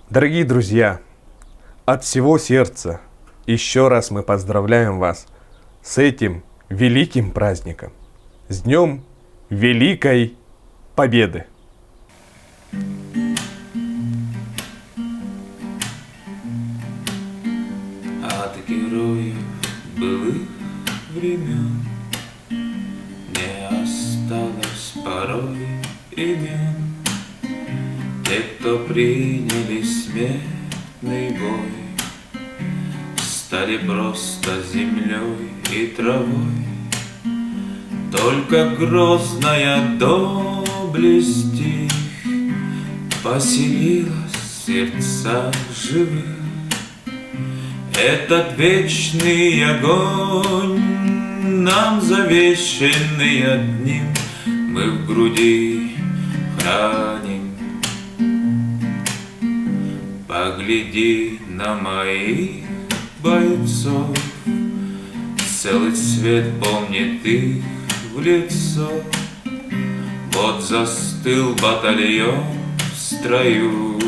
Дорогие друзья, от всего сердца еще раз мы поздравляем вас с этим великим праздником, с Днем Великой Победы! От героев былых времен не осталось порой имен. Те, кто приняли смертный бой, стали просто землей и травой. Только грозная доблесть их поселилась в сердцах живых. Этот вечный огонь, нам завещанный одним, мы в груди храним. Погляди на моих бойцов, целый свет помнит их в лицо. Вот застыл батальон в строю,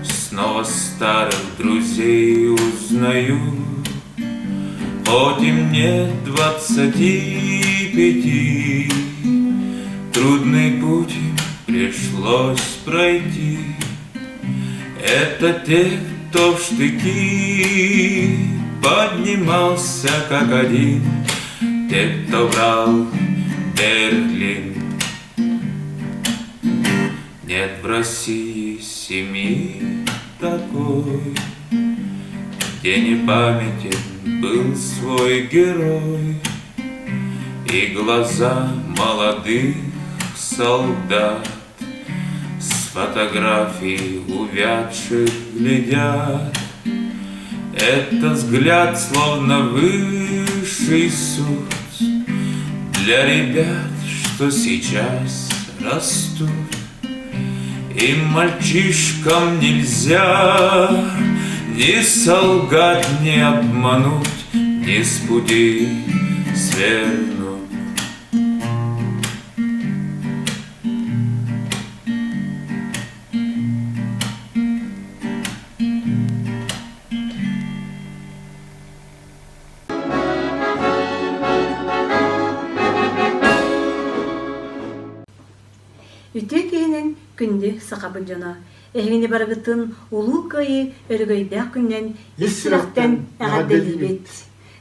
снова старых друзей узнаю. Хоть им нет 25, трудный путь им пришлось пройти. Это те, кто в штыки поднимался как один, те, кто брал Берлин. Нет в России семьи такой, где не памятен был свой герой, и глаза молодых солдат с фотографий увядших глядят. Это взгляд словно высший суд для ребят, что сейчас растут. Им, мальчишкам, нельзя ни солгать, ни обмануть, ни с пути свернуть. Үтекенен күнді сақабын жона. Әгені барғытын ұлу көйі өргөйдәк күннен ісірақтен әғаделібет.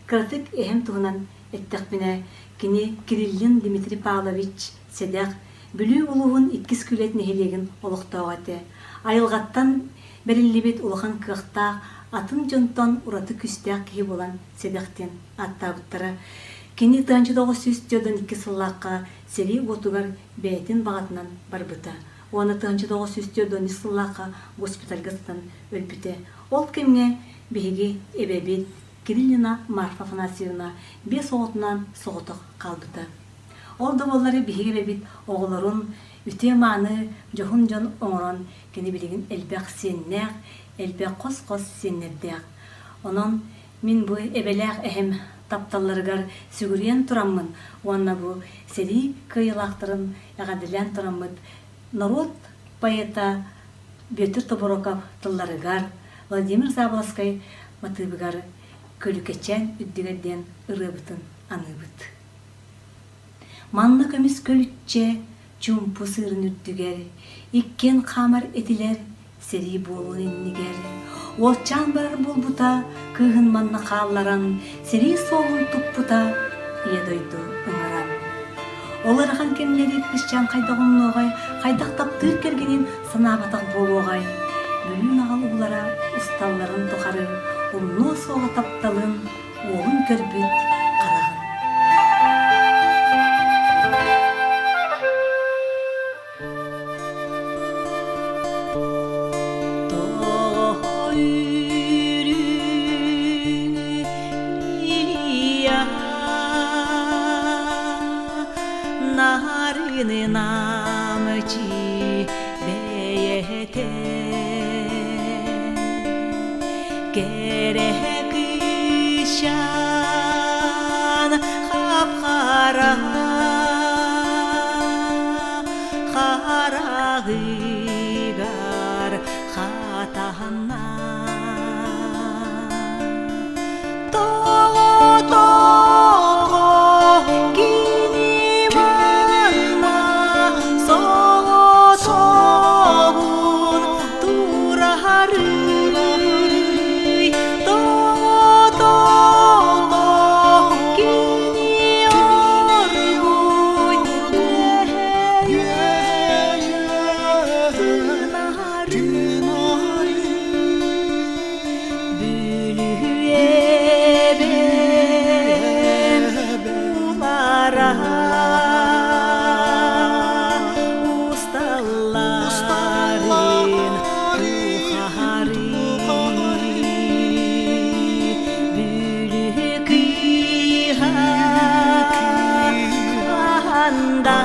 Кратык әхем тұғынан әттәк міне кені Кириллин Дмитрий Павлович седәк бүлі ұлуғын иккіз күлет нехелеген олықтауғаты. Айылғаттан бәрілібет ұлыған кықтақ атын жонтон ұраты күстәк кейі болан седәқтен аттабыттары. Кені 1900 2 сыллаққа сери отугар бәйтін бағатынан барбыта. Оны 1900 2 сыллаққа госпитальға сытан өлбіте. Ол кемге бейге эбебет Кириллина Марфа Афанасьевна 5 оғытынан соғытық қалбыта. Ол доволлары бейге бебет оғыларын үте маны жоғын жон оңыран кені білеген әлбәқ сеннәқ, әлбәқ қос-қос сеннердәқ. Онын мен бұй әбеләқ әхем тапталларыгар сүгүрен тураммын, уанна бу сери кыйылақтырын яғадылян тураммыд. Народ поэта Бетір Тобороков тылларыгар, Владимир Заблоскай матыбыгар көлікечен үддігерден ырыбытын аныбыт. Манны көміс көлікче чумпу сырын үддігер, иккен қамар етілер сери болу иннигер. Олчан барар болбута, кыгын манна қалларан, сери солын туппута, едойду ыңаран. Оларған кемлері кішчан қайдағын оғай, қайдақ таптыр кергенен санабатақ бол оғай. Бөлін ағал ұлара ұсталларын тұқары, ұлны соға тапталын, оғын көрбет қарағын. Narını namıcı beyete gerek şan kapkara karağıgar хапхара усталларын тухари бүлүк иханда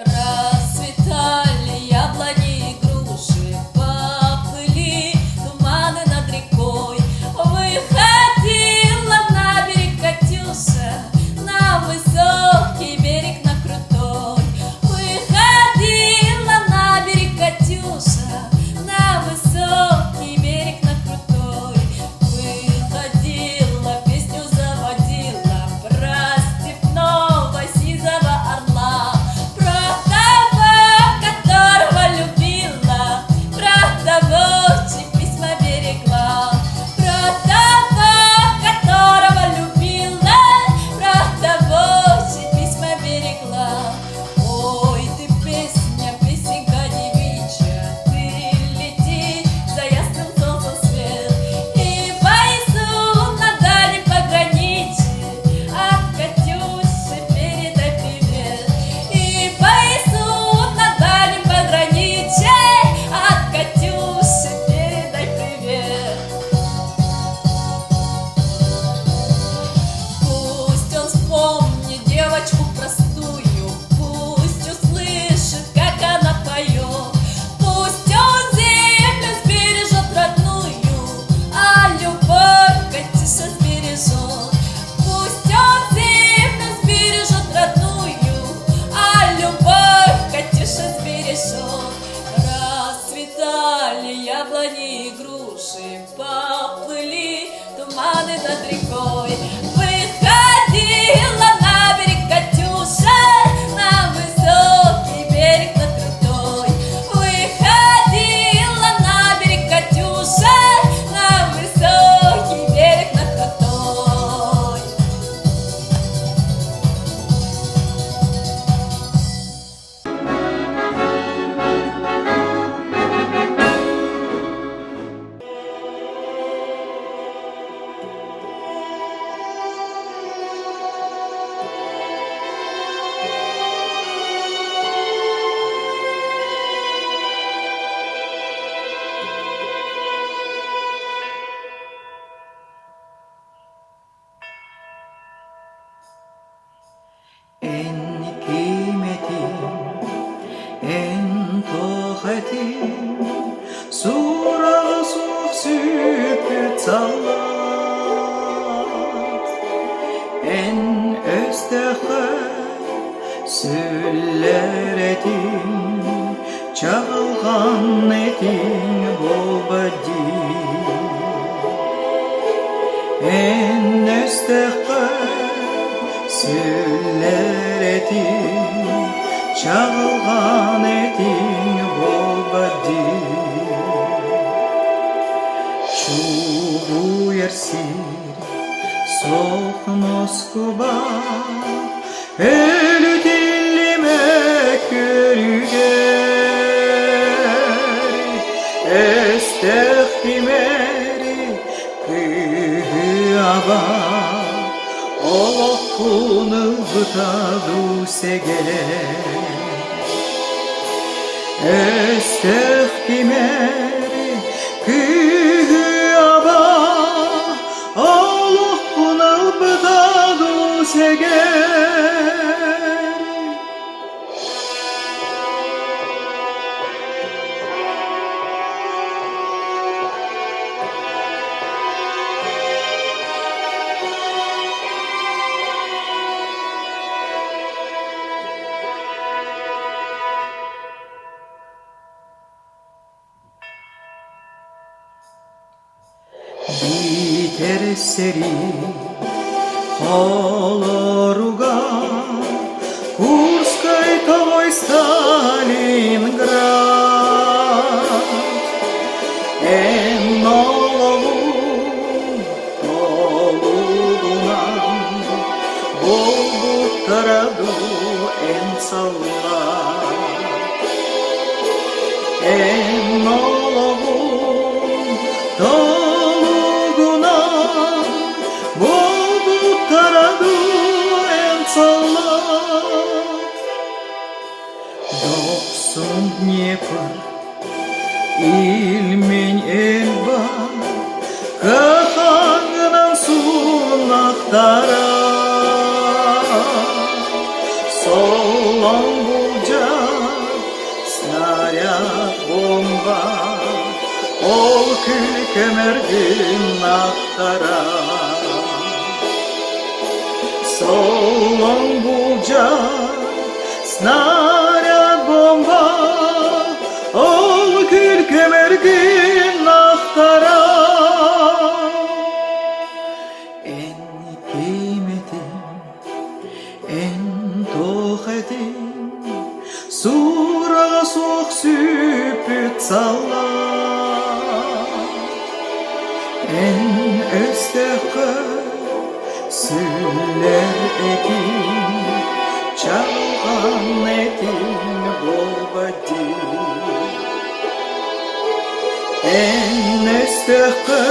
Расцветали яблони и груши, поплыли туманы над рекой. Выходила на берег Катюша, на высокий берег, на крутой. Выходила на берег Катюша, на высокий берег, на крутой. Выходила, песню заводила про степного сизого орла. Про того, которого любила, про того, чьи письма берегла. Про того, которого любила, про того, чьи письма берегла. Ой, ты песня, песенка девичья, ты лети за ясным солнцем свет и поезду на дальнем пограничье от Катюши передай привет. И поезду на дальнем пограничье от Катюши передай привет. Пусть он вспомнит девочку простую, пусть услышит, как она поет. Пусть он землю сбережет родную, а любовь Катюша сбережет. Пусть он землю сбережет родную, а любовь Катюша сбережет. Расцветали яблони и груши, поплыли туманы над рекой. Выходила на берег Катюша, на высокий берег, на крутой. Выходила на берег Катюша, на высокий берег, на крутой. En kıymetim, en tohetim, sura sükut sallat. En östehe süller etim, çağılgan etim bobadi. En östəxə Süller etin, çağılğan etin Volbadi Çuğu yersir, soğuk Moskova Ölü dillime körüger Östəxdimeri kıyaba Olokunu bıtadu seger Östəxdimeri kıyaba Olokunu bıtadu seger Biter seri Holoruga Kurskay toy Stalingrad En nolovu Oludunam Bolbutaradu en sallar En nolovu Doksun Dnepr, ilmin elba, Kafangınan sunaklara, Solon bulcak, snaryat bomba, Ol kül kemergin aktara. Solon bulcak, snaryat bomba Ol kül kemergin aktara En kıymetim, en tohetim Sura soğuk süpüt sallar En östəxə süller etin Çalğan etin Volbadi En östəxə